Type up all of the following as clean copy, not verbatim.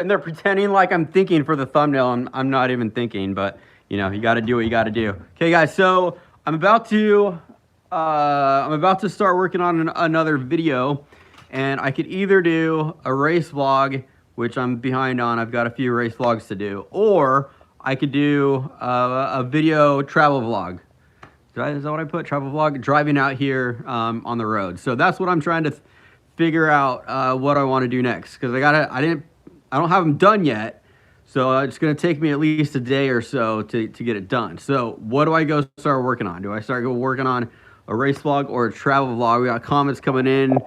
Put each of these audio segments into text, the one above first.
and they're pretending like I'm thinking for the thumbnail. I'm not even thinking, but you know, you got to do what you got to do. Okay, guys. So I'm about to start working on another video, and I could either do a race vlog, which I'm behind on. I've got a few race vlogs to do, or I could do a video travel vlog. Is that what I put? Travel vlog, driving out here on the road. So that's what I'm trying to figure out what I want to do next, because I don't have them done yet. So it's going to take me at least a day or so to get it done. So what do I go start working on? Do I start working on a race vlog or a travel vlog? We got comments coming in.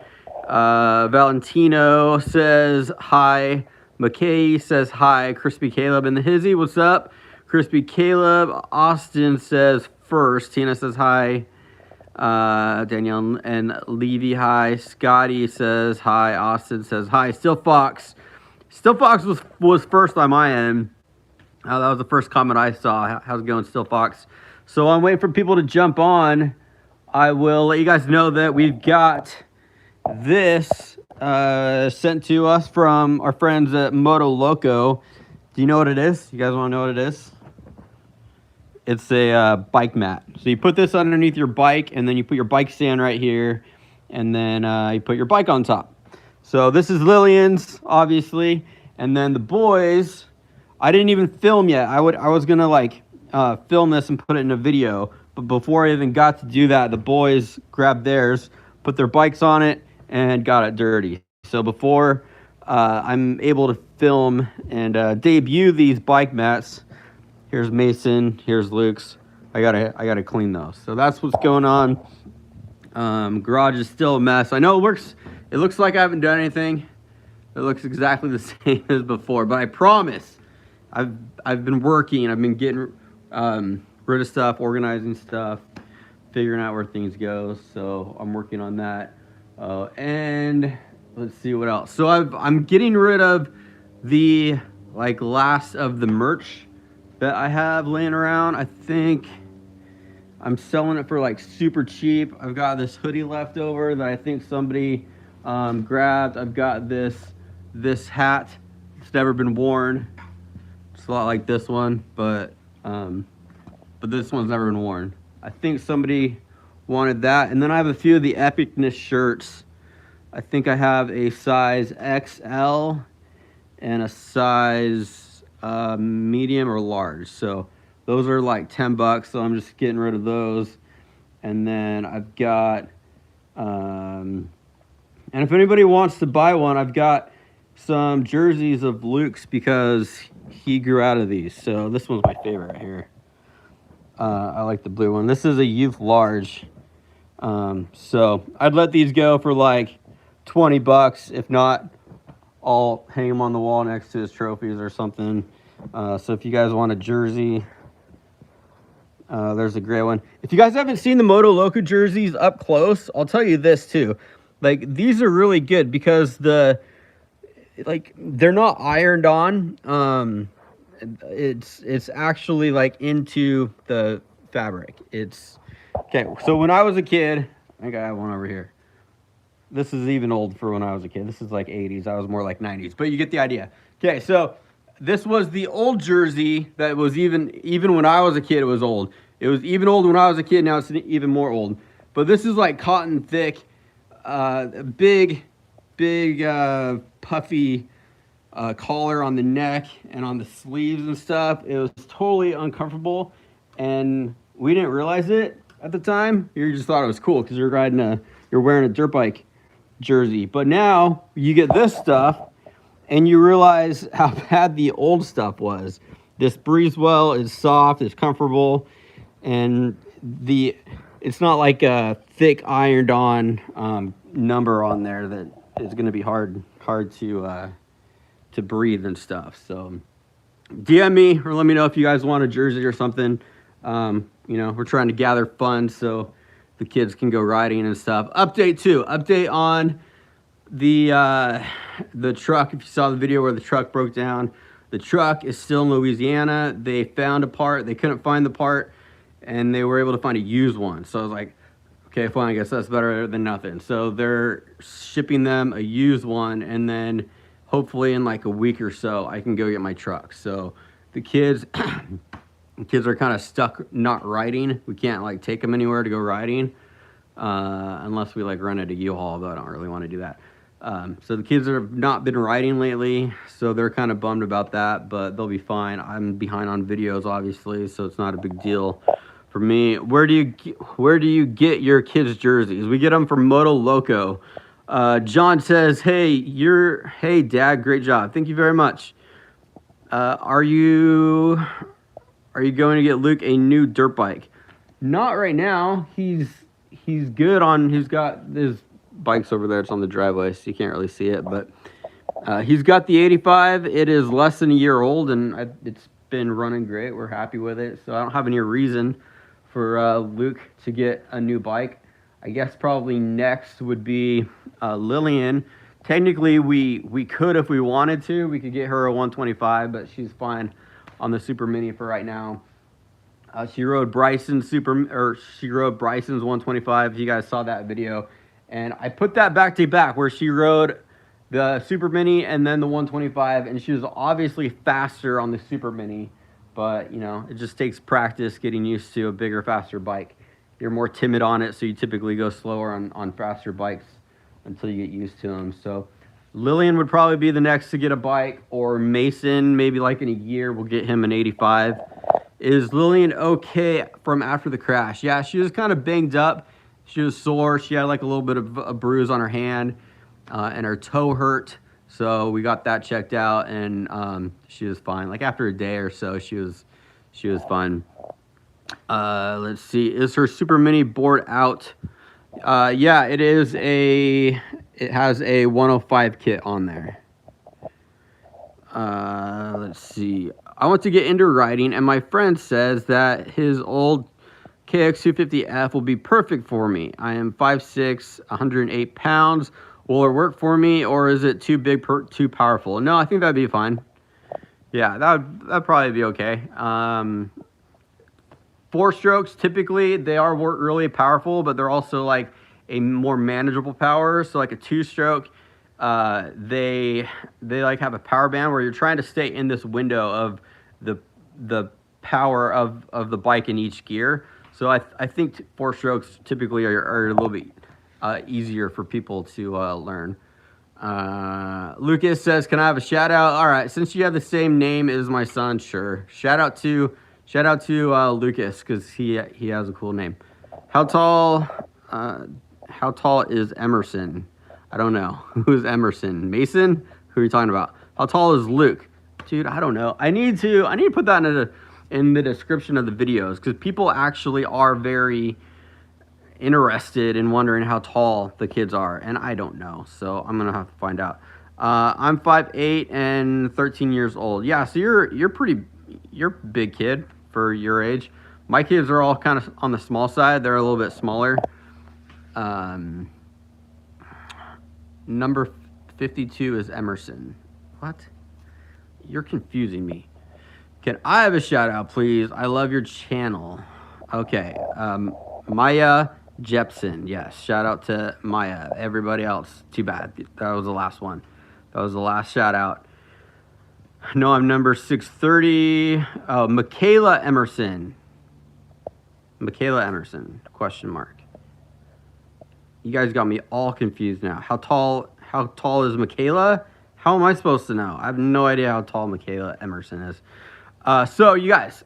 Valentino says hi. McKay says hi. Crispy Caleb in the hizzy, what's up? Crispy Caleb. Austin says first. Tina says hi. Danielle and Levy, hi. Scotty says hi. Austin says hi. Still Fox was first on my end. That was the first comment I saw. How's it going, Still Fox? So I'm waiting for people to jump on. I will let you guys know that we've got this sent to us from our friends at Moto Loco. Do you know what it is? You guys want to know what it is? It's a bike mat. So you put this underneath your bike, and then you put your bike stand right here, and then you put your bike on top. So this is Lillian's, obviously, and then the boys, I didn't even film yet. I was gonna like film this and put it in a video, but before I even got to do that, the boys grabbed theirs, put their bikes on it, and got it dirty. So before I'm able to film and debut these bike mats, here's Mason, here's Luke's. I gotta clean those. So that's what's going on. Garage is still a mess. I know it looks like I haven't done anything. It looks exactly the same as before, but I promise I've been working. I've been getting rid of stuff, organizing stuff, figuring out where things go. So I'm working on that. And let's see what else. So I'm getting rid of the last of the merch that I have laying around. I think I'm selling it for super cheap. I've got this hoodie left over that I think somebody grabbed. I've got this hat. It's never been worn. It's a lot like this one, but this one's never been worn. I think somebody wanted that. And then I have a few of the Epicness shirts. I think I have a size XL and a size medium or large. So those are like $10, so I'm just getting rid of those. And then I've got and if anybody wants to buy one, I've got some jerseys of Luke's because he grew out of these. So this one's my favorite right here. I like the blue one. This is a youth large. So I'd let these go for like $20. If not, I'll hang them on the wall next to his trophies or something. So if you guys want a jersey, there's a gray one. If you guys haven't seen the Moto Loco jerseys up close, I'll tell you this too. These are really good because they're not ironed on. It's actually into the fabric. It's okay. So when I was a kid, I think I have one over here. This is even old for when I was a kid. This is like 80s. I was more like 90s, but you get the idea. Okay, so this was the old jersey that was even when I was a kid, it was old. It was even old when I was a kid. Now it's even more old. But this is like cotton thick, big, puffy collar on the neck and on the sleeves and stuff. It was totally uncomfortable, and we didn't realize it at the time. You just thought it was cool because you're wearing a dirt bike jersey. But now you get this stuff, and you realize how bad the old stuff was. This Breezewell is soft, it's comfortable, and it's not like a thick ironed on number on there that is going to be hard to breathe and stuff. So DM me or let me know if you guys want a jersey or something. We're trying to gather funds so the kids can go riding and stuff. Update on the truck. If you saw the video where the truck broke down, the truck is still in Louisiana. They found a part. They couldn't find the part, and they were able to find a used one. So I was like, okay, fine, I guess that's better than nothing. So they're shipping them a used one, and then hopefully in like a week or so, I can go get my truck. So the kids, the kids are kind of stuck not riding. We can't like take them anywhere to go riding unless we like run at a U-Haul, though I don't really want to do that. So the kids have not been riding lately, so they're kind of bummed about that, but they'll be fine. I'm behind on videos, obviously, so it's not a big deal for me. Where do you get your kids' jerseys? We get them from Moto Loco. John says, hey, Dad, great job. Thank you very much. Are you going to get Luke a new dirt bike? Not right now. He's good on. He's got his bikes over there. It's on the driveway, so you can't really see it. But he's got the 85. It is less than a year old, and it's been running great. We're happy with it. So I don't have any reason for Luke to get a new bike. I guess probably next would be Lillian. Technically, we could, if we wanted to, we could get her a 125, but she's fine on the Super Mini for right now. She rode Bryson's 125. You guys saw that video, and I put that back to back where she rode the Super Mini and then the 125, and she was obviously faster on the Super Mini, but you know, it just takes practice getting used to a bigger, faster bike. You're more timid on it, so you typically go slower on faster bikes until you get used to them. So Lillian would probably be the next to get a bike, or Mason, maybe like in a year, we'll get him an 85. Is Lillian okay from after the crash? Yeah, she was kind of banged up. She was sore. She had like a little bit of a bruise on her hand, and her toe hurt. So we got that checked out, and she was fine. Like after a day or so, she was fine. Let's see. Is her Super Mini board out? Yeah, it is it has a 105 kit on there. Let's see. I want to get into riding, and my friend says that his old KX250F will be perfect for me. I am 5'6", 108 pounds. Will it work for me, or is it too big, too powerful? No, I think that'd be fine. Yeah, that'd probably be okay. 4-strokes, typically, they are really powerful, but they're also like a more manageable power. So like a 2-stroke, they like have a power band where you're trying to stay in this window of the power of the bike in each gear. So I think 4-strokes typically are a little bit easier for people to learn. Lucas says, can I have a shout out? All right, since you have the same name as my son, sure. Shout out to Lucas, because he has a cool name. How tall is Emerson? I don't know. Who's Emerson? Mason? Who are you talking about? How tall is Luke? Dude, I don't know. I need to put that in the description of the videos, because people actually are very interested in wondering how tall the kids are, and I don't know, so I'm gonna have to find out. I'm 5'8" and 13 years old. Yeah, so you're a big kid for your age. My kids are all kind of on the small side. They're a little bit smaller. Number 52 is Emerson. What? You're confusing me. Can I have a shout out, please? I love your channel. Okay. Maya Jepson. Yes. Shout out to Maya. Everybody else, too bad. That was the last one. That was the last shout out. No, I'm number 630. Oh, Michaela Emerson. Michaela Emerson, question mark. You guys got me all confused now. How tall is Michaela? How am I supposed to know? I have no idea how tall Michaela Emerson is. So you guys,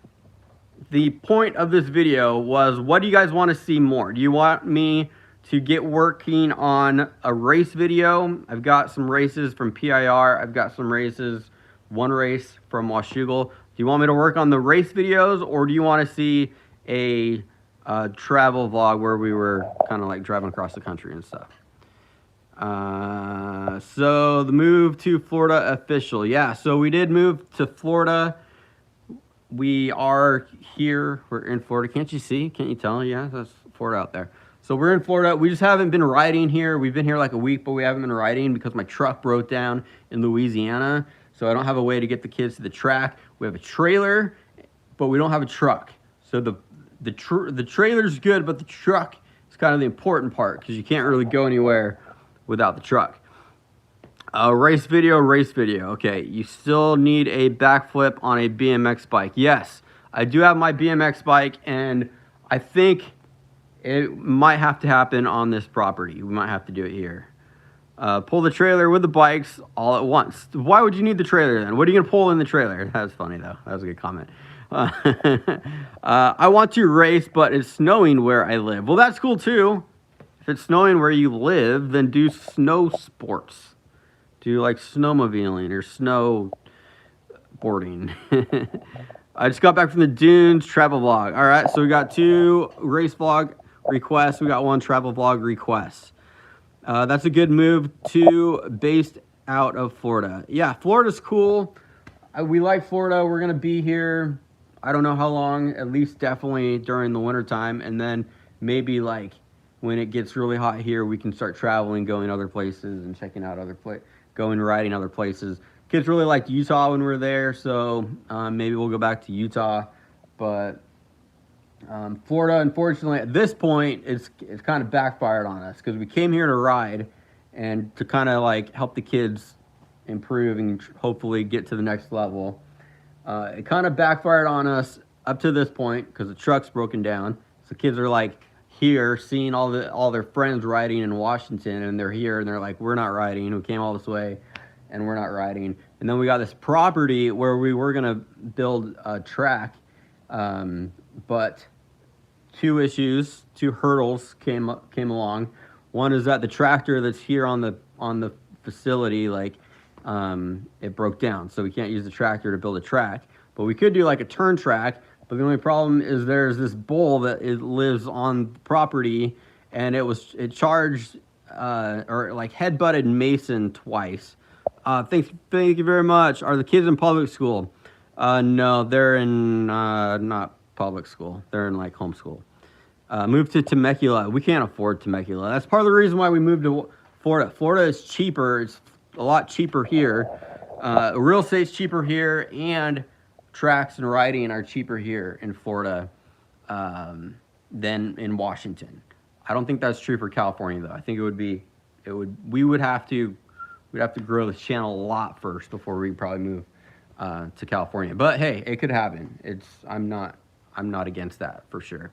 the point of this video was, what do you guys want to see more? Do you want me to get working on a race video? I've got some races from PIR. I've got some races, one race from Washougal. Do you want me to work on the race videos, or do you want to see a travel vlog where we were kind of like driving across the country and stuff? So the move to Florida official. Yeah, so we did move to Florida. We are here. We're in Florida. Can't you see? Can't you tell? Yeah, that's Florida out there. So we're in Florida. We just haven't been riding here. We've been here like a week, but we haven't been riding because my truck broke down in Louisiana. So I don't have a way to get the kids to the track. We have a trailer, but we don't have a truck. So the trailer's good, but the truck is kind of the important part, because you can't really go anywhere without the truck. Race video. Okay, you still need a backflip on a BMX bike. Yes, I do have my BMX bike, and I think it might have to happen on this property. We might have to do it here. Pull the trailer with the bikes all at once. Why would you need the trailer then? What are you gonna pull in the trailer? That was funny though. That was a good comment. I want to race, but it's snowing where I live. Well, that's cool too. If it's snowing where you live, then do snow sports. Do like snowmobiling or snowboarding. I just got back from the dunes travel vlog. All right, so we got 2 race vlog requests. We got 1 travel vlog request. That's a good move to based out of Florida. Yeah, Florida's cool. We like Florida. We're going to be here, I don't know how long, at least definitely during the winter time. And then maybe like when it gets really hot here, we can start traveling, going other places and checking out other places, going riding other places. Kids really liked Utah when we were there, so maybe we'll go back to Utah. But Florida, unfortunately, at this point, it's kind of backfired on us because we came here to ride and to kind of like help the kids improve and hopefully get to the next level. It kind of backfired on us up to this point because the truck's broken down. So kids are like here seeing all their friends riding in Washington, and they're here and they're like, we're not riding. We came all this way and we're not riding. And then we got this property where we were gonna build a track, but 2 issues, 2 hurdles came along. One is that the tractor that's here on the facility, like it broke down, so we can't use the tractor to build a track. But we could do like a turn track. But the only problem is there's this bull that lives on the property, and it charged or like head-butted Mason twice. Thank you very much. Are the kids in public school? No, they're in not public school. They're in like homeschool. Moved to Temecula. We can't afford Temecula. That's part of the reason why we moved to Florida. Florida is cheaper. It's a lot cheaper here. Real estate's cheaper here, and tracks and riding are cheaper here in Florida than in Washington. I don't think that's true for California though. I think we'd have to grow this channel a lot first before we probably move to California. But hey, it could happen. I'm not against that for sure.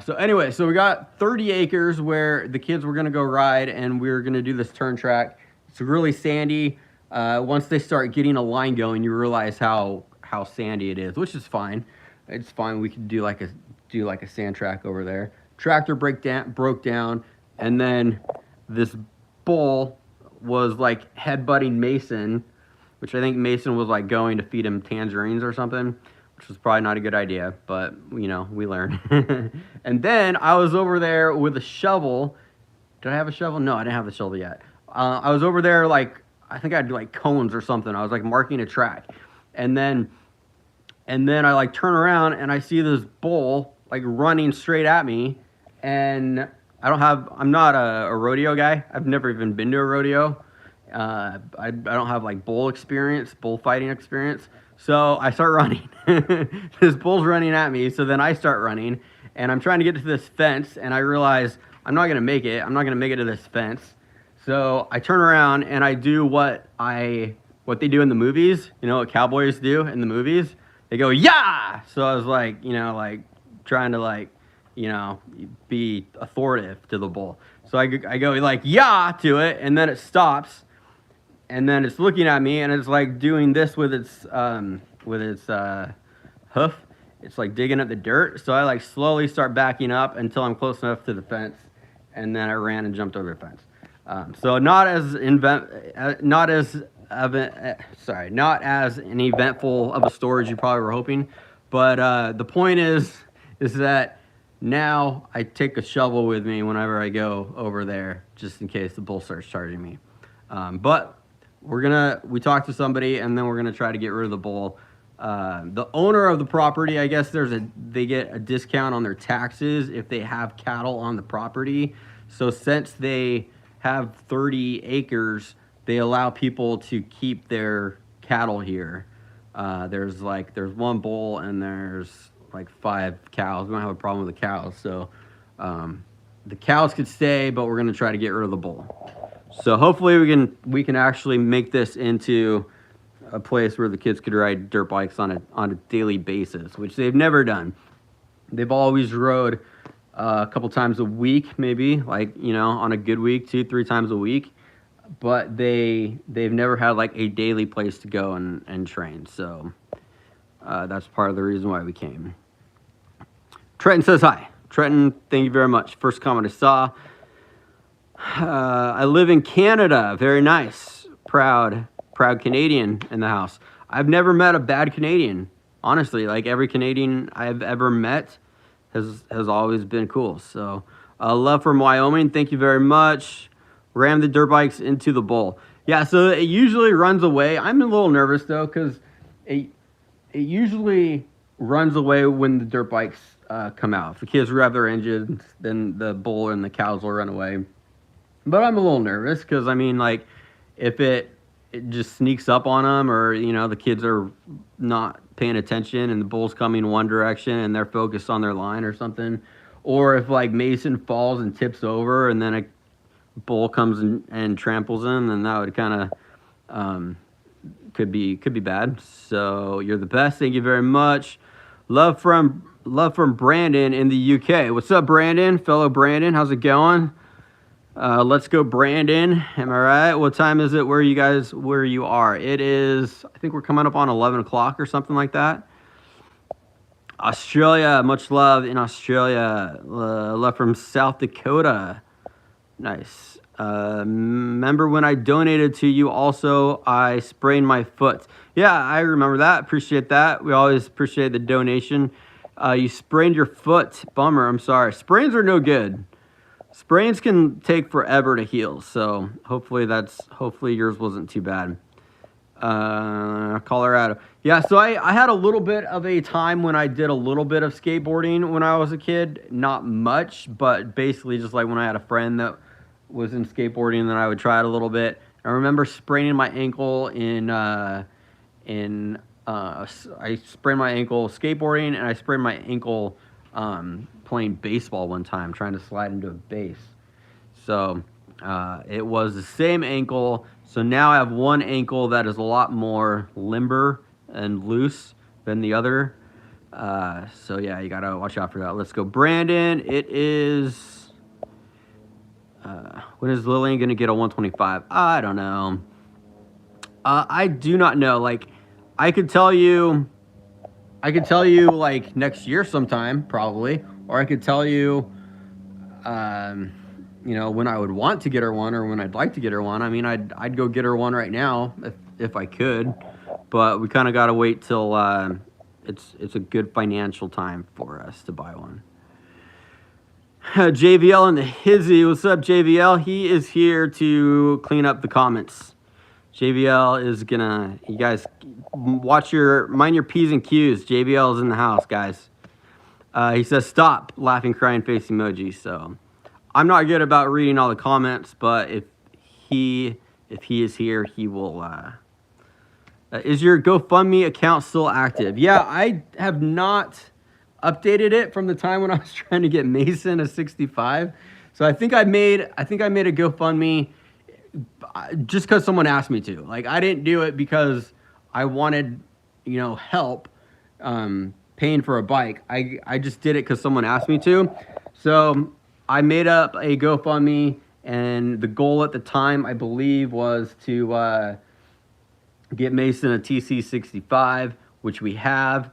So anyway, so we got 30 acres where the kids were gonna go ride, and we were gonna do this turn track. It's really sandy. Once they start getting a line going, you realize how sandy it is, which is fine. It's fine. We could do like a sand track over there. Tractor broke down, and then this bull was like headbutting Mason, which I think Mason was like going to feed him tangerines or something, which was probably not a good idea, but you know, we learn. And then I was over there with a shovel. Did I have a shovel? No, I didn't have the shovel yet. I was over there like, I think I had like cones or something. I was like marking a track. And then I like turn around and I see this bull like running straight at me. And I'm not a rodeo guy. I've never even been to a rodeo. I don't have like bullfighting experience. So I start running. This bull's running at me. So then I start running, and I'm trying to get to this fence, and I realize I'm not gonna make it. I'm not gonna make it to this fence. So I turn around and I do what they do in the movies. You know what cowboys do in the movies? They go, yeah! So I was like, you know, like trying to like, you know, be authoritative to the bull. So I go like, yeah, to it, and then it stops. And then it's looking at me, and it's like doing this with its hoof. It's like digging at the dirt. So I like slowly start backing up until I'm close enough to the fence, and then I ran and jumped over the fence. So not as an eventful of a story as you probably were hoping, but the point is that now I take a shovel with me whenever I go over there, just in case the bull starts charging me. But we talked to somebody, and then we're gonna try to get rid of the bull. The owner of the property, I guess they get a discount on their taxes if they have cattle on the property. So since they have 30 acres, they allow people to keep their cattle here. There's 1 bull and there's like 5 cows. We don't have a problem with the cows, so the cows could stay, but we're gonna try to get rid of the bull. So hopefully we can actually make this into a place where the kids could ride dirt bikes on a daily basis, which they've never done. They've always rode a couple times a week, maybe, like, you know, on a good week, 2-3 times a week. But they've never had like a daily place to go and train. So that's part of the reason why we came. Trenton says hi. Trenton, thank you very much. First comment I saw. I live in Canada. Very nice. Proud Canadian in the house. I've never met a bad Canadian. Honestly, like every Canadian I've ever met has always been cool. So love from Wyoming. Thank you very much. Ram the dirt bikes into the bowl. Yeah, so it usually runs away. I'm a little nervous though, because it usually runs away when the dirt bikes come out. If the kids rev their engines, then the bull and the cows will run away. But I'm a little nervous because, I mean, like, if it just sneaks up on them, or, you know, the kids are not paying attention and the bull's coming one direction and they're focused on their line or something, or if like Mason falls and tips over and then a bull comes and tramples him, then that would kind of could be bad. So you're the best. Thank you very much. Love from Brandon in the UK. What's up, Brandon? Fellow Brandon, how's it going? Let's go, Brandon. Am I right? What time is it where you are? It is, I think we're coming up on 11 o'clock or something like that. Australia, much love in Australia. Love from South Dakota. Nice. Remember when I donated to you also, I sprained my foot. Yeah, I remember that. Appreciate that. We always appreciate the donation. You sprained your foot. Bummer. I'm sorry. Sprains are no good. Sprains can take forever to heal. So hopefully yours wasn't too bad. Colorado. Yeah, so I had a little bit of a time when I did a little bit of skateboarding when I was a kid. Not much, but basically just like when I had a friend that was in skateboarding, and then I would try it a little bit. I remember spraining my ankle I sprained my ankle skateboarding, and I sprained my ankle playing baseball one time, trying to slide into a base. So it was the same ankle. So now I have one ankle that is a lot more limber and loose than the other. So yeah, you gotta watch out for that. Let's go, Brandon. It is. When is Lillian gonna get a 125? I don't know. I do not know. Like, I could tell you like next year sometime, probably, or I could tell you, you know, when I would want to get her one, or when I'd like to get her one. I mean, I'd go get her one right now if I could, but we kind of gotta wait till it's a good financial time for us to buy one. JVL in the hizzy. What's up, JVL? He is here to clean up the comments. JVL is gonna, you guys mind your P's and Q's. JVL is in the house, guys. He says, stop, laughing, crying face emoji. So I'm not good about reading all the comments, but if he is here, he will. Is your GoFundMe account still active? Yeah, I have not updated it from the time when I was trying to get Mason a 65. So I think I made a GoFundMe just because someone asked me to. Like, I didn't do it because I wanted, you know, help paying for a bike. I just did it because someone asked me to. So I made up a GoFundMe, and the goal at the time, I believe, was to get Mason a TC65, which we have.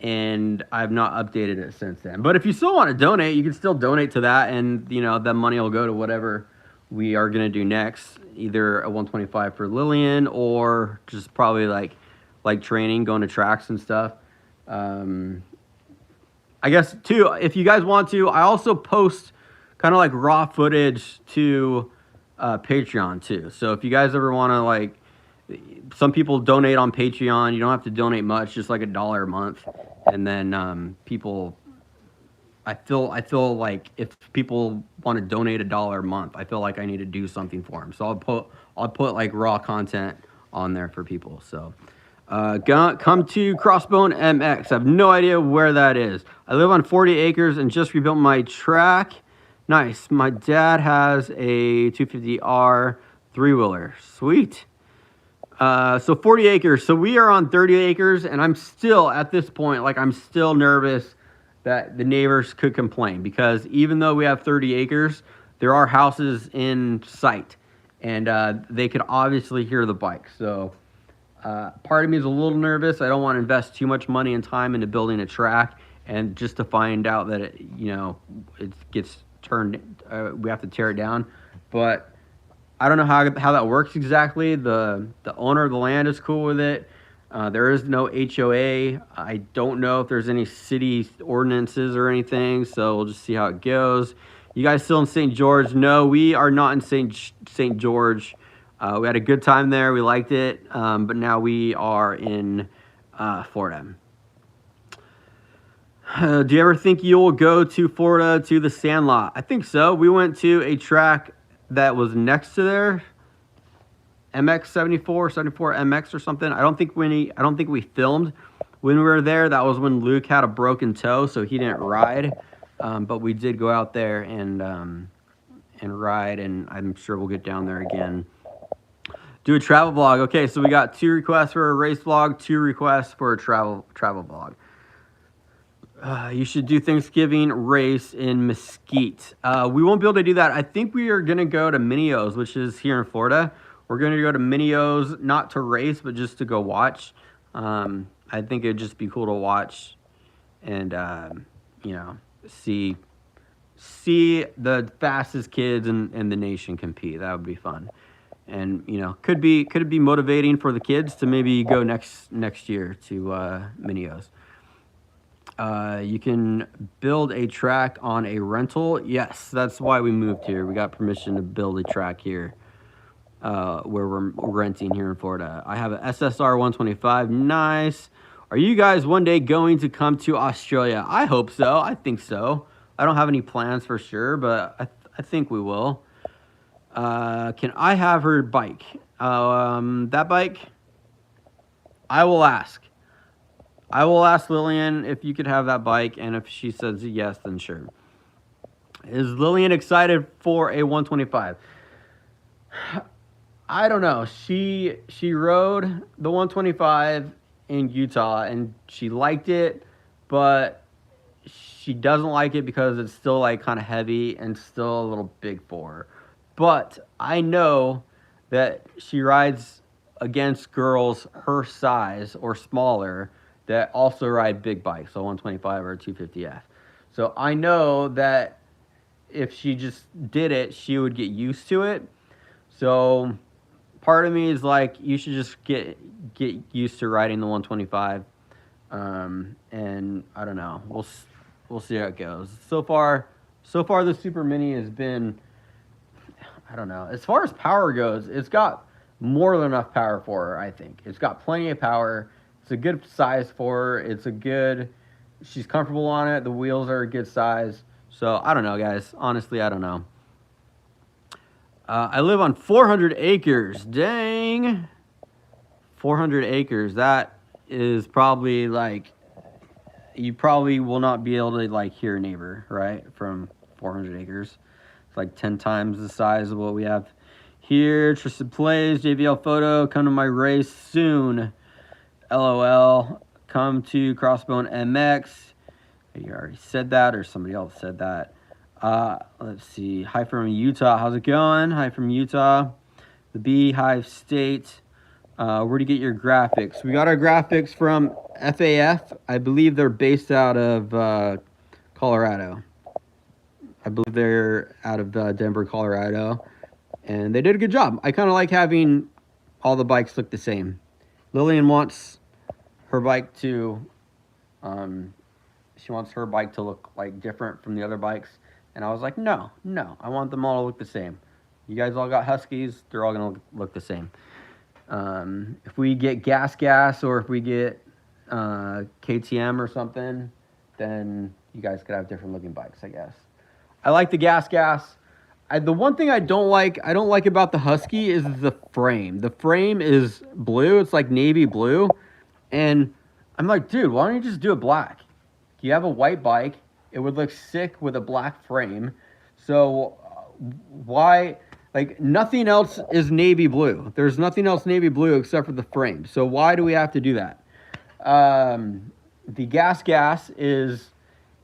And I've not updated it since then. But if you still want to donate, you can still donate to that, and you know that money will go to whatever we are gonna do next. Either a 125 for Lillian, or just probably like training, going to tracks and stuff. I guess too, if you guys want to, I also post kind of like raw footage to Patreon too. So if you guys ever want to, like, some people donate on Patreon. You don't have to donate much, just like $1 a month. And then people, I feel like if people want to donate $1 a month, I feel like I need to do something for them. So I'll put like raw content on there for people. So come to Crossbone MX. I have no idea where that is. I live on 40 acres and just rebuilt my track. Nice. My dad has a 250R three-wheeler. Sweet. So 40 acres. So we are on 30 acres, and I'm still, at this point, like, I'm still nervous that the neighbors could complain, because even though we have 30 acres, there are houses in sight, and they could obviously hear the bike. So part of me is a little nervous. I don't want to invest too much money and time into building a track, and just to find out that it, it gets turned, we have to tear it down. But I don't know how that works exactly. The owner of the land is cool with it. There is no HOA. I don't know if there's any city ordinances or anything, so we'll just see how it goes. You guys still in St. George? No, we are not in St. George. We had a good time there. We liked it, but now we are in Florida. Do you ever think you'll go to Florida to the Sandlot? I think so. We went to a track that was next to there, MX 74 MX or something. I don't think we filmed when we were there. That was when Luke had a broken toe, so he didn't ride. But we did go out there and ride, and I'm sure we'll get down there again. Do a travel vlog. Okay, so we got 2 requests for a race vlog, 2 requests for a travel vlog. You should do Thanksgiving race in Mesquite. We won't be able to do that. I think we are going to go to Minneo's, which is here in Florida. We're going to go to Minneo's, not to race, but just to go watch. I think it'd just be cool to watch and, see the fastest kids in the nation compete. That would be fun. And, could it be motivating for the kids to maybe go next year to Minneo's. You can build a track on a rental. Yes, that's why we moved here. We got permission to build a track here, where we're renting here in Florida. I have an SSR 125. Nice. Are you guys one day going to come to Australia? I hope so. I think so. I don't have any plans for sure, but I think we will. Can I have her bike? That bike? I will ask. I will ask Lillian if you could have that bike, and if she says yes, then sure. Is Lillian excited for a 125? I don't know. She rode the 125 in Utah, and she liked it, but she doesn't like it because it's still like kind of heavy and still a little big for her. But I know that she rides against girls her size or smaller that also ride big bikes, so 125 or 250F. So I know that if she just did it, she would get used to it. So part of me is like, you should just get used to riding the 125. And I don't know. We'll see how it goes. So far the Super Mini has been, I don't know. As far as power goes, it's got more than enough power for her, I think. It's got plenty of power. It's a good size for her. She's comfortable on it. The wheels are a good size. So, I don't know, guys. Honestly, I don't know. I live on 400 acres. Dang. 400 acres. That is probably, like, you probably will not be able to, like, hear a neighbor, right, from 400 acres. It's like 10 times the size of what we have here. Tristan Plays, JVL Photo, come to my race soon. LOL, come to Crossbone MX. You already said that, or somebody else said that. Let's see. Hi from Utah. How's it going? Hi from Utah. The Beehive State. Where do you get your graphics? We got our graphics from FAF. I believe they're based out of Colorado. I believe they're out of Denver, Colorado. And they did a good job. I kind of like having all the bikes look the same. Lillian wants her bike to, she wants her bike to look like different from the other bikes. And I was like, no, I want them all to look the same. You guys all got Huskies, they're all going to look the same. If we get gas, or if we get KTM or something, then you guys could have different looking bikes, I guess. I like the gas. The one thing I don't like about the Husky is the frame. The frame is blue. It's like navy blue. And I'm like, dude, why don't you just do it black? You have a white bike. It would look sick with a black frame. So why, like, nothing else is navy blue. There's nothing else navy blue except for the frame. So why do we have to do that? The gas is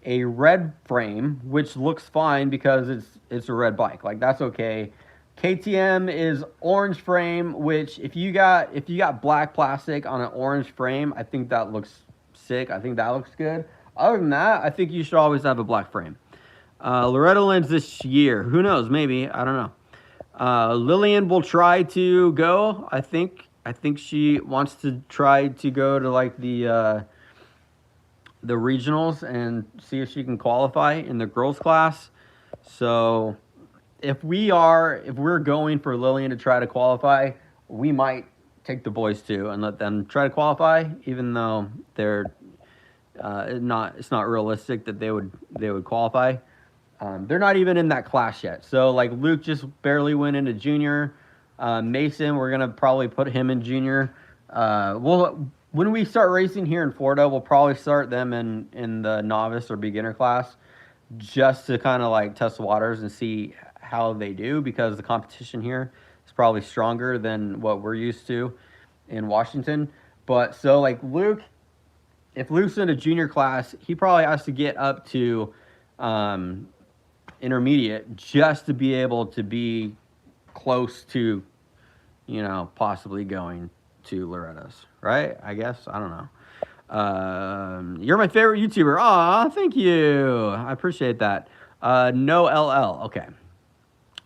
a red frame, which looks fine because it's a red bike. Like, that's okay. KTM is orange frame, which if you got black plastic on an orange frame, I think that looks sick. I think that looks good. Other than that, I think you should always have a black frame. Loretta Lynn's this year. Who knows? Maybe. I don't know. Lillian will try to go. I think she wants to try to go to like the regionals and see if she can qualify in the girls class. So if we're going for Lillian to try to qualify, we might take the boys too and let them try to qualify, even though they're it's not realistic that they would qualify. They're not even in that class yet. So like Luke just barely went into junior. Mason, we're gonna probably put him in junior. When we start racing here in Florida, we'll probably start them in the novice or beginner class, just to kind of like test the waters and see how they do, because the competition here is probably stronger than what we're used to in Washington. But so like Luke, if Luke's in a junior class, he probably has to get up to intermediate just to be able to be close to, possibly going to Loretta's, right? I guess. I don't know. You're my favorite YouTuber. Aw, thank you. I appreciate that. No LL. Okay.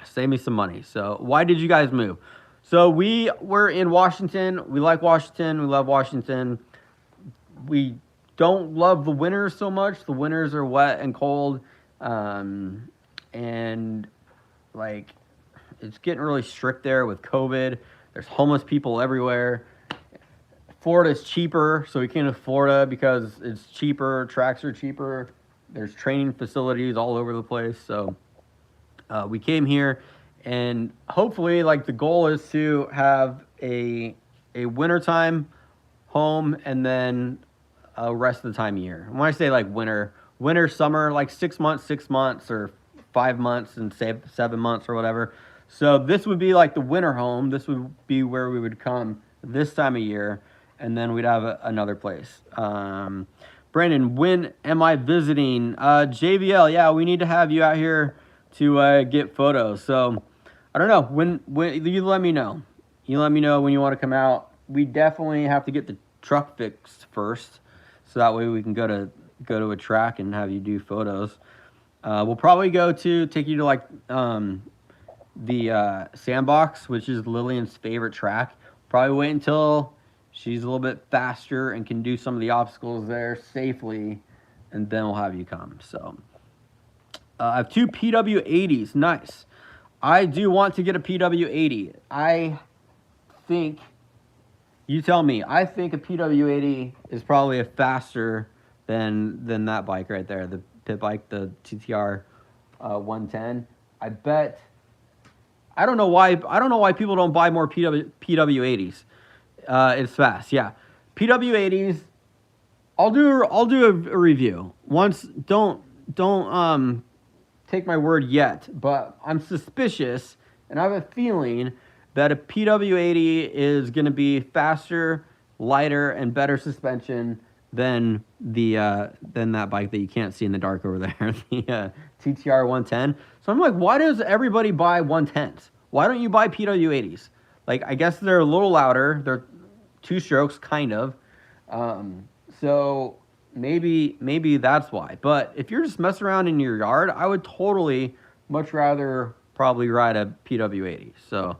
Save me some money. So why did you guys move? So we were in Washington. We like Washington. We love Washington. We don't love the winters so much. The winters are wet and cold. And like, it's getting really strict there with COVID. There's homeless people everywhere. Florida's cheaper, so we came to Florida because it's cheaper. Tracks are cheaper. There's training facilities all over the place. So we came here, and hopefully, like, the goal is to have a wintertime home and then rest of the time year. When I say like winter, summer, like 6 months, or 5 months, and 7 months or whatever. So this would be like the winter home. This would be where we would come this time of year, and then we'd have another place. Brandon, when am I visiting? JVL, yeah, we need to have you out here to get photos. So I don't know, when you let me know. You let me know when you want to come out. We definitely have to get the truck fixed first, so that way we can go to a track and have you do photos. We'll probably take you to like the sandbox, which is Lillian's favorite track. Probably wait until she's a little bit faster and can do some of the obstacles there safely, and then we'll have you come. So I have 2 PW80s. Nice. I do want to get a PW80. I think, you tell me, I think a PW80 is probably faster than that bike right there, the pit bike, the TTR 110. I don't know why people don't buy more PW80s. It's fast, yeah. PW80s, I'll do a review. Once, don't take my word yet, but I'm suspicious, and I have a feeling that a PW80 is going to be faster, lighter, and better suspension than that bike that you can't see in the dark over there, the TTR 110. So I'm like, why does everybody buy 110s? Why don't you buy PW80s? Like, I guess they're a little louder. They're 2 strokes, kind of. So maybe that's why. But if you're just messing around in your yard, I would totally much rather probably ride a PW80. So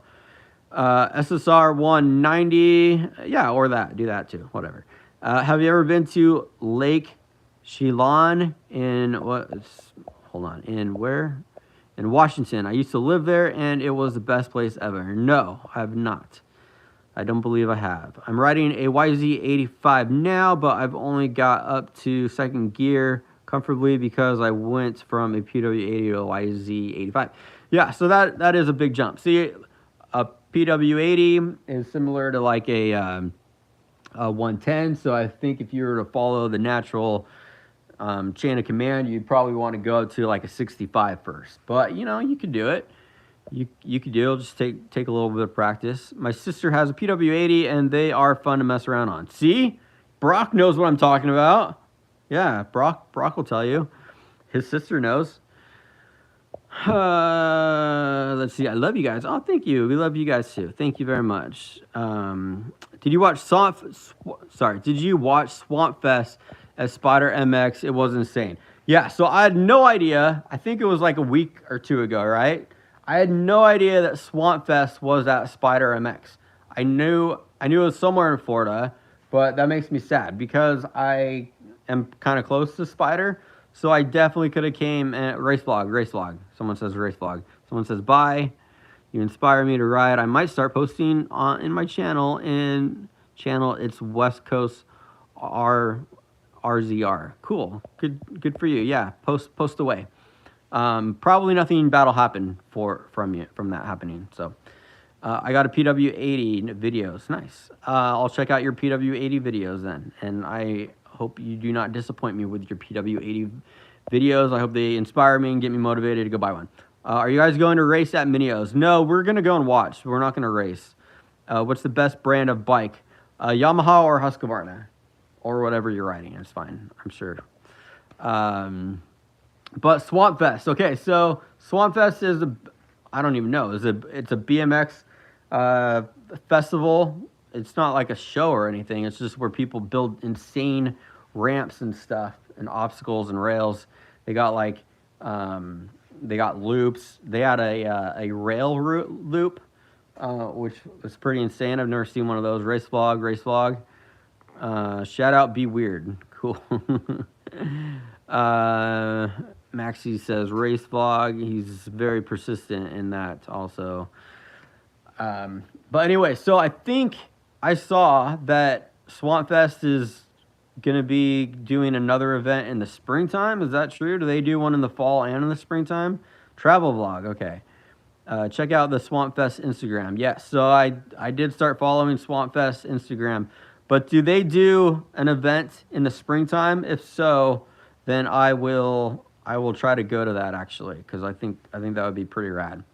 SSR 190, yeah, or that. Do that too, whatever. Have you ever been to Lake Chelan in where? In Washington. I used to live there, and it was the best place ever. No, I have not. I don't believe I have. I'm riding a YZ85 now, but I've only got up to second gear comfortably because I went from a PW80 to a YZ85. Yeah, so that is a big jump. See, a PW80 is similar to like a 110, so I think if you were to follow the natural chain of command, you'd probably want to go to like a 65 first. But, you know, you could do it. You could do it. Just take a little bit of practice. My sister has a PW80, and they are fun to mess around on. See? Brock knows what I'm talking about. Yeah, Brock will tell you. His sister knows. Let's see. I love you guys. Oh, thank you. We love you guys too. Thank you very much. Did you watch Did you watch Swamp Fest at Spider MX? It was insane. Yeah. So I had no idea. I think it was like a week or two ago, right? I had no idea that Swamp Fest was at Spider MX. I knew it was somewhere in Florida, but that makes me sad because I am kind of close to Spider. So I definitely could have came at race vlog. Someone says race vlog. Someone says bye. You inspire me to ride. I might start posting in my channel. It's West Coast RZR. Cool. Good for you. Yeah. Post away. Probably nothing bad will happen from that happening. So I got a PW80 videos. Nice. I'll check out your PW80 videos then, and I hope you do not disappoint me with your PW80 videos. I hope they inspire me and get me motivated to go buy one. Are you guys going to race at Minios? No, we're going to go and watch. We're not going to race. What's the best brand of bike? Yamaha or Husqvarna? Or whatever you're riding. It's fine, I'm sure. But Swamp Fest. Okay, so Swamp Fest is I don't even know. It's a BMX festival. It's not like a show or anything. It's just where people build insane ramps and stuff and obstacles and rails. They got like they got loops. They had a rail loop, which was pretty insane. I've never seen one of those. Race vlog. Shout out, be weird. Cool. Maxie says race vlog. He's very persistent in that also. But anyway, so I think I saw that Swamp Fest is going to be doing another event in the springtime. Is that true? Do they do one in the fall and in the springtime? Travel vlog. Okay. Check out the Swamp Fest Instagram. Yes. So I did start following Swamp Fest Instagram, but do they do an event in the springtime? If so, then I will try to go to that actually, because I think that would be pretty rad.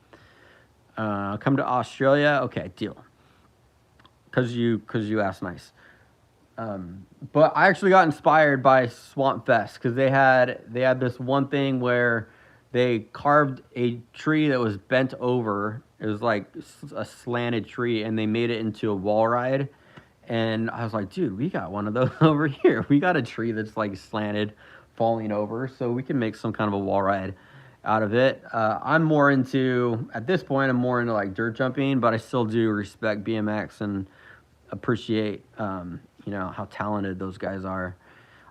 Come to Australia. Okay, deal. Cause you asked nice. But I actually got inspired by Swamp Fest because they had this one thing where they carved a tree that was bent over. It was like a slanted tree, and they made it into a wall ride. And I was like, dude, we got one of those over here. We got a tree that's like slanted, falling over, so we can make some kind of a wall ride out of it. I'm more into, at this point, I'm more into like dirt jumping, but I still do respect BMX and appreciate, how talented those guys are.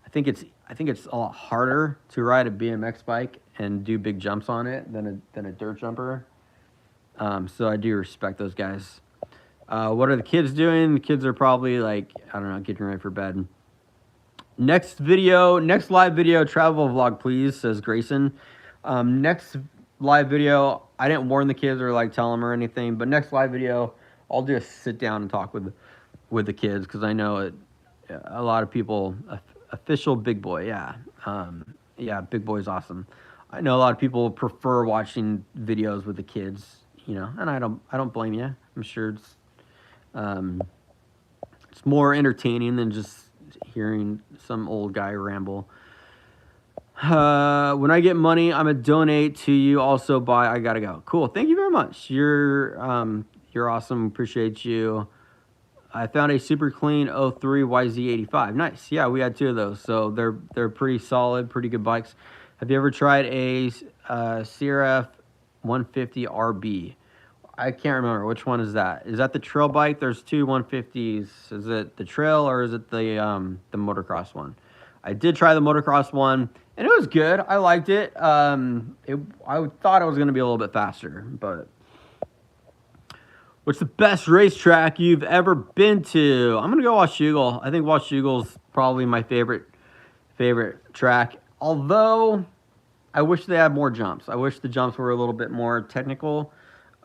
I think it's a lot harder to ride a BMX bike and do big jumps on it than a dirt jumper. So I do respect those guys. What are the kids doing? The kids are probably like, I don't know, getting ready for bed. Next live video, travel vlog, please, says Grayson. Next live video, I didn't warn the kids or like tell them or anything, but next live video, I'll just sit down and talk with the kids, because I know a lot of people, official Big Boy, yeah. Big Boy's awesome. I know a lot of people prefer watching videos with the kids, and I don't blame you. I'm sure it's more entertaining than just hearing some old guy ramble. When I get money, I'm gonna donate to you. Also, bye. I gotta go. Cool. Thank you very much. You're awesome. Appreciate you. I found a super clean 03 YZ85. Nice. Yeah, we had two of those, so they're pretty solid, pretty good bikes. Have you ever tried a CRF 150 RB? I can't remember. Which one is that? Is that the trail bike? There's two 150s. Is it the trail or is it the motocross one? I did try the motocross one, and it was good. I liked it. I thought it was going to be a little bit faster, but... What's the best racetrack you've ever been to? I'm going to go Washougal. I think Washougal's probably my favorite track. Although, I wish they had more jumps. I wish the jumps were a little bit more technical.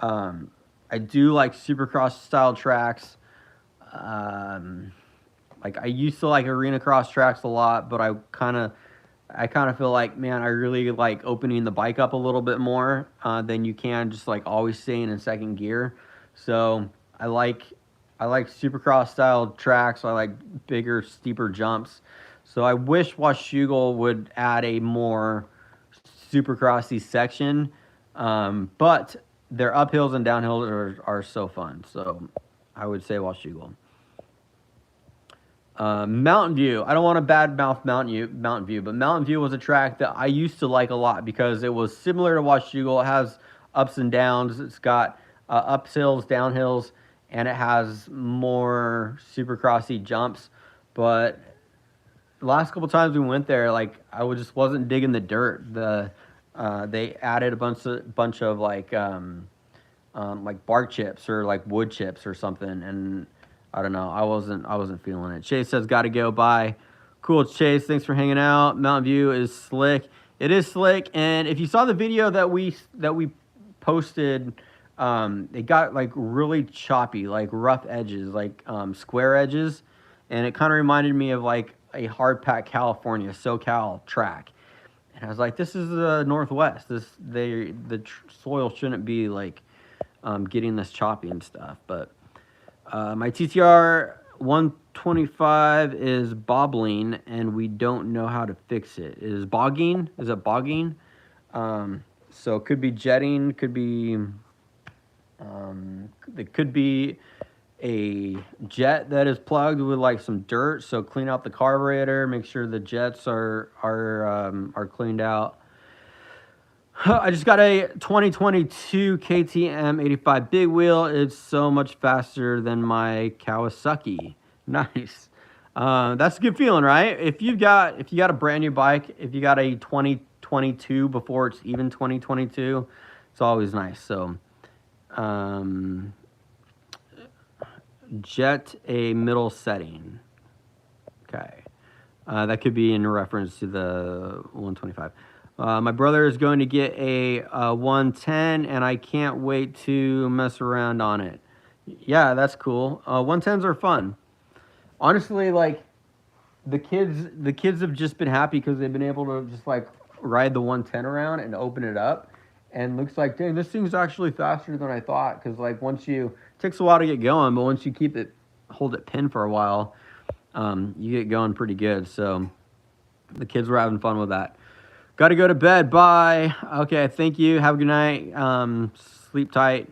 I do like supercross style tracks. Like I used to like arena cross tracks a lot, but I kind of I kind of feel like, man, I really like opening the bike up a little bit more than you can just like always staying in second gear. So I like Supercross style tracks. I like bigger, steeper jumps. So I wish Washougal would add a more Supercrossy section, but their uphills and downhills are so fun. So I would say Washougal. Mountain View. I don't want to badmouth Mountain View, but Mountain View was a track that I used to like a lot because it was similar to Washougal. It has ups and downs. It's got uphills, downhills, and it has more supercrossy jumps. But the last couple times we went there, like just wasn't digging the dirt. They added a bunch of like bark chips or like wood chips or something, and I don't know. I wasn't feeling it. Chase says, "Gotta go." Bye. Cool, Chase. Thanks for hanging out. Mountain View is slick. It is slick, and if you saw the video that we posted, it got like really choppy, like rough edges, like square edges, and it kind of reminded me of like a hard pack California SoCal track. And I was like, this is the Northwest. The soil shouldn't be like getting this choppy and stuff, but. My TTR 125 is bobbling, and we don't know how to fix it. It is bogging. Is it bogging? So it could be jetting. Could be. It could be a jet that is plugged with like some dirt. So clean out the carburetor. Make sure the jets are cleaned out. I just got a 2022 KTM 85 big wheel. It's so much faster than my Kawasaki. Nice. That's a good feeling, right? If you got a brand new bike, if you got a 2022 before it's even 2022, it's always nice. So, jet a middle setting. Okay. That could be in reference to the 125. My brother is going to get a 110, and I can't wait to mess around on it. Yeah, that's cool. 110s are fun. Honestly, like the kids have just been happy because they've been able to just like ride the 110 around and open it up, and looks like, dang, this thing's actually faster than I thought. Because like it takes a while to get going, but once you hold it pinned for a while, you get going pretty good. So the kids were having fun with that. Got to go to bed. Bye. Okay, thank you. Have a good night. Sleep tight.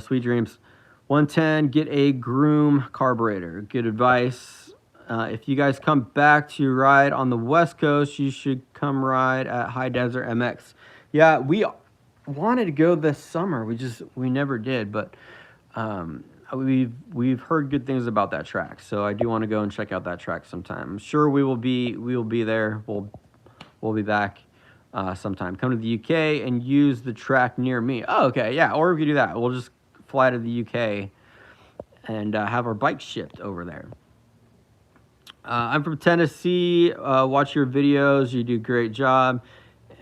Sweet dreams. 110, get a groom carburetor. Good advice. If you guys come back to ride on the West Coast, you should come ride at High Desert MX. Yeah, we wanted to go this summer. We never did, but we've heard good things about that track. So I do want to go and check out that track sometime. I'm sure we will be there. We'll be back sometime. Come to the UK and use the track near me. Oh, okay, yeah. Or we could do that. We'll just fly to the UK and have our bike shipped over there. I'm from Tennessee. Watch your videos. You do a great job.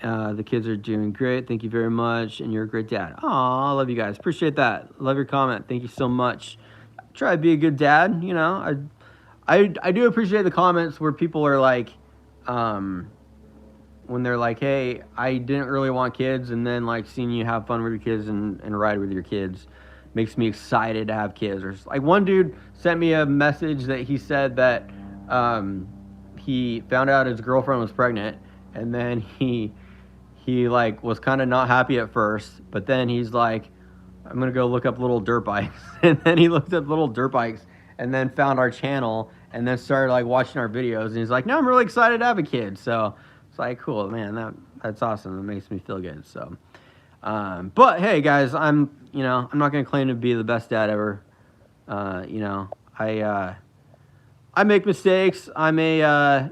The kids are doing great. Thank you very much. And you're a great dad. Aw, I love you guys. Appreciate that. Love your comment. Thank you so much. Try to be a good dad. You know, I do appreciate the comments where people are like, when they're like, hey, I didn't really want kids, and then like seeing you have fun with your kids and ride with your kids makes me excited to have kids. Or like one dude sent me a message that he said that he found out his girlfriend was pregnant, and then he like was kind of not happy at first, but then he's like, I'm gonna go look up little dirt bikes. And then he looked up little dirt bikes and then found our channel and then started like watching our videos, and he's like, now I'm really excited to have a kid. So it's like, cool, man, that's awesome. It makes me feel good. So but hey guys, I'm not gonna claim to be the best dad ever. I make mistakes. I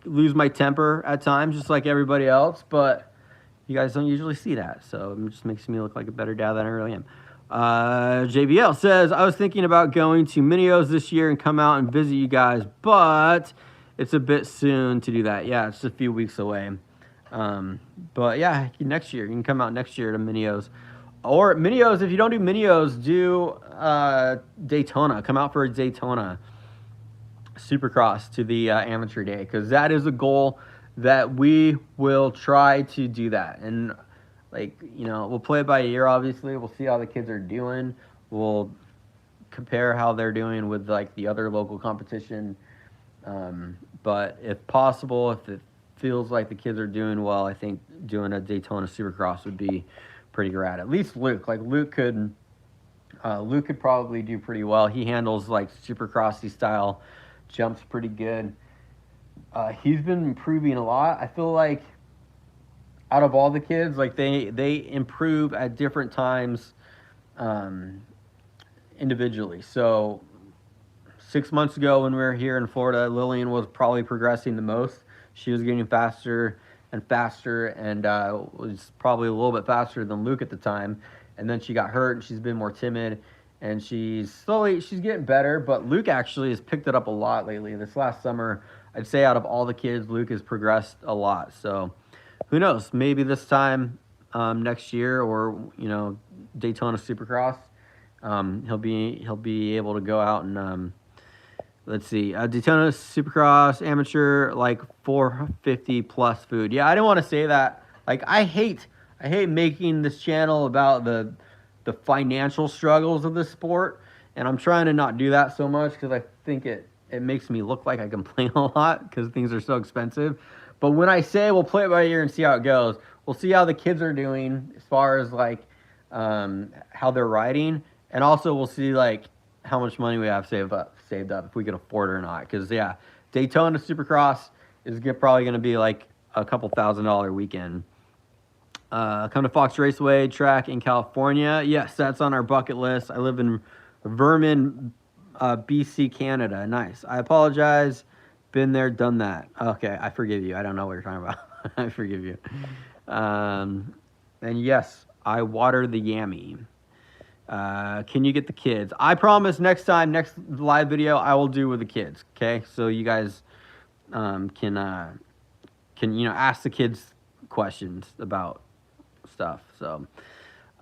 lose my temper at times, just like everybody else, but you guys don't usually see that, so it just makes me look like a better dad than I really am. JBL says, I was thinking about going to Minios this year and come out and visit you guys, but it's a bit soon to do that. Yeah, it's a few weeks away. But yeah, next year. You can come out next year to Minios. Or Minios, if you don't do Minios, do Daytona. Come out for a Daytona. Supercross to the amateur day, because that is a goal that we will try to do that. And like, you know, we'll play it by ear. Obviously, we'll see how the kids are doing. We'll compare how they're doing with like the other local competition. But if possible, if it feels like the kids are doing well, I think doing a Daytona Supercross would be pretty rad. At least Luke, like Luke could probably do pretty well. He handles like Supercrossy style jumps pretty good. He's been improving a lot. I feel like out of all the kids, like they improve at different times individually. So 6 months ago when we were here in Florida, Lillian was probably progressing the most. She was getting faster and faster, and was probably a little bit faster than Luke at the time. And then she got hurt, and she's been more timid, and she's getting better. But Luke actually has picked it up a lot lately. This last summer, I'd say out of all the kids, Luke has progressed a lot. So who knows? Maybe this time next year, or you know, Daytona Supercross, he'll be able to go out and let's see, Daytona Supercross amateur, like 450 plus food. Yeah, I didn't want to say that. Like, I hate making this channel about the financial struggles of the sport, and I'm trying to not do that so much because I think it makes me look like I complain a lot because things are so expensive. But when I say we'll play it by ear and see how it goes, we'll see how the kids are doing as far as like how they're riding, and also we'll see like how much money we have saved up if we can afford it or not. Because yeah, Daytona Supercross is probably going to be like a couple $1,000 weekend. Come to Fox Raceway track in California. Yes, that's on our bucket list. I live in Vernon, BC, Canada. Nice. I apologize. Been there, done that. Okay, I forgive you. I don't know what you're talking about. I forgive you. And yes, I water the Yammy. Can you get the kids? I promise next live video I will do with the kids. Okay, so you guys can you know, ask the kids questions about stuff. So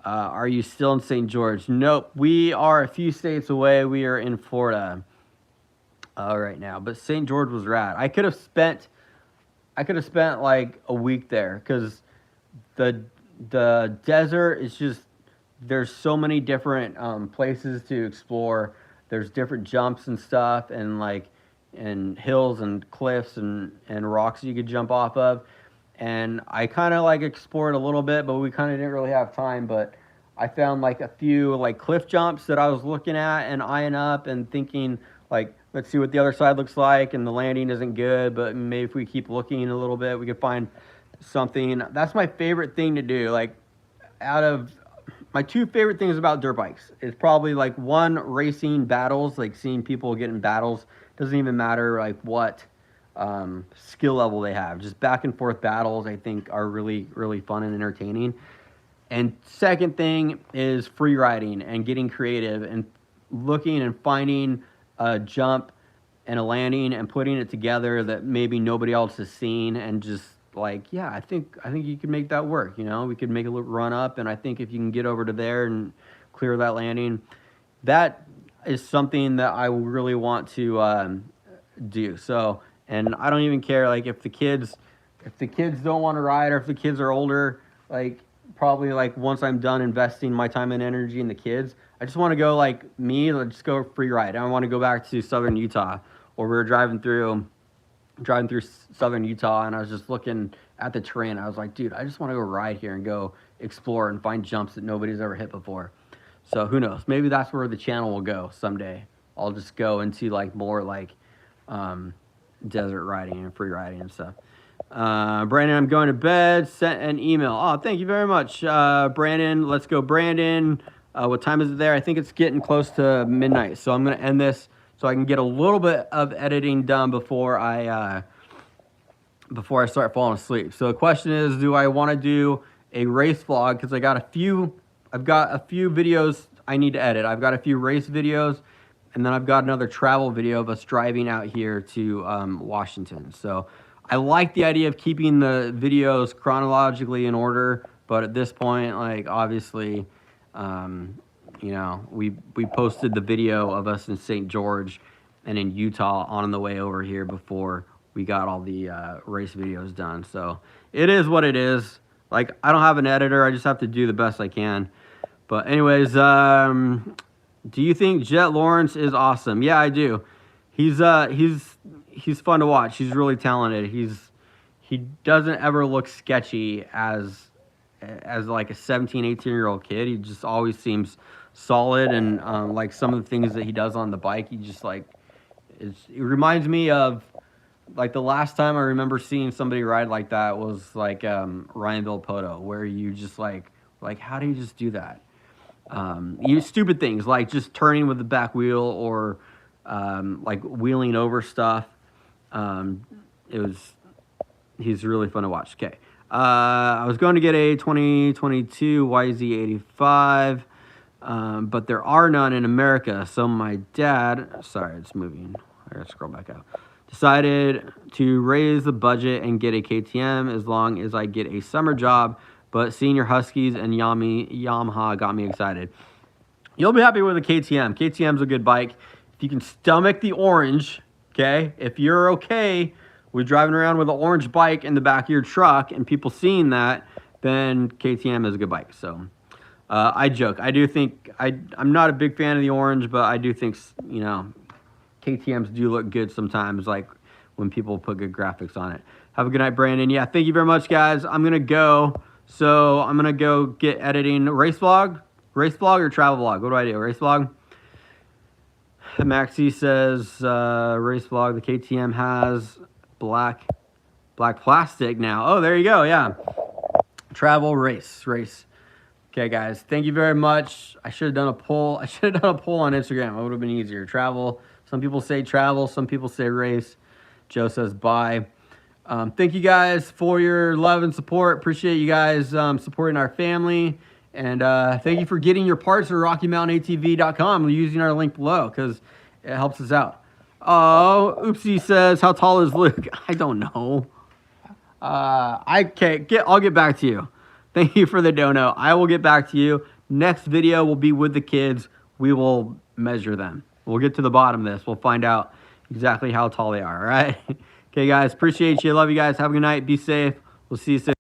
are you still in St. George? Nope, we are a few states away. We are in Florida right now, but St. George was rad. I could have spent like a week there, because the desert is just, there's so many different places to explore. There's different jumps and stuff, and like, and hills and cliffs and rocks you could jump off of. And I kind of like explored a little bit, but we kind of didn't really have time. But I found like a few like cliff jumps that I was looking at and eyeing up and thinking like, let's see what the other side looks like. And the landing isn't good, but maybe if we keep looking a little bit, we could find something. That's my favorite thing to do. Like, out of my two favorite things about dirt bikes is probably like, one, racing battles, like seeing people get in battles. Doesn't even matter like what skill level they have. Just back and forth battles, I think, are really, really fun and entertaining. And second thing is free riding and getting creative and looking and finding a jump and a landing and putting it together that maybe nobody else has seen, and just like, yeah, I think you can make that work. You know, we could make a little run up, and I think if you can get over to there and clear that landing, that is something that I really want to do. So, and I don't even care like if the kids don't want to ride, or if the kids are older, like probably like once I'm done investing my time and energy in the kids, I just want to go like me, let's go free ride. I want to go back to southern Utah, or we were driving through southern Utah, and I was just looking at the terrain. I was like, dude, I just want to go ride here and go explore and find jumps that nobody's ever hit before. So who knows? Maybe that's where the channel will go someday. I'll just go into like more like desert riding and free riding and stuff. Brandon, I'm going to bed. Sent an email. Oh, thank you very much, Brandon. Let's go, Brandon. What time is it there? I think it's getting close to midnight. So I'm going to end this so I can get a little bit of editing done before I start falling asleep. So the question is, do I want to do a race vlog? Because I've got a few videos I need to edit. I've got a few race videos, and then I've got another travel video of us driving out here to Washington. So I like the idea of keeping the videos chronologically in order, but at this point, like, obviously, you know, we posted the video of us in St. George, and in Utah on the way over here before we got all the race videos done. So it is what it is. Like, I don't have an editor. I just have to do the best I can. But anyways, do you think Jet Lawrence is awesome? Yeah, I do. He's fun to watch. He's really talented. He doesn't ever look sketchy as like a 17, 18-year-old kid. He just always seems solid, and like some of the things that he does on the bike, he just like it reminds me of like the last time I remember seeing somebody ride like that was like Ryan Villopoto, where you just like how do you just do that? You stupid things like just turning with the back wheel or like wheeling over stuff. He's really fun to watch. Okay. I was going to get a 2022 YZ85, but there are none in America. So my dad, sorry, it's moving. I gotta scroll back up. Decided to raise the budget and get a KTM as long as I get a summer job. But seeing your Huskies and Yamaha got me excited. You'll be happy with a KTM. KTM's a good bike. If you can stomach the orange, okay? If you're okay with driving around with an orange bike in the back of your truck and people seeing that, then KTM is a good bike. So I joke. I do think, I'm not a big fan of the orange, but I do think, you know, KTMs do look good sometimes, like when people put good graphics on it. Have a good night, Brandon. Yeah, thank you very much, guys. I'm going to go. So I'm going to go get editing. Race vlog or travel vlog? What do I do? Race vlog? Maxie says race vlog. The KTM has black plastic now. Oh, there you go. Yeah. Travel, race. Okay, guys. Thank you very much. I should have done a poll. I should have done a poll on Instagram. It would have been easier. Travel. Some people say travel. Some people say race. Joe says bye. Thank you guys for your love and support. Appreciate you guys supporting our family. And thank you for getting your parts at RockyMountainATV.com using our link below because it helps us out. Oh, Oopsie says, how tall is Luke? I don't know. I'll get back to you. Thank you for the dono. I will get back to you. Next video will be with the kids. We will measure them. We'll get to the bottom of this. We'll find out exactly how tall they are, all right? Okay, guys, appreciate you. Love you guys. Have a good night. Be safe. We'll see you soon.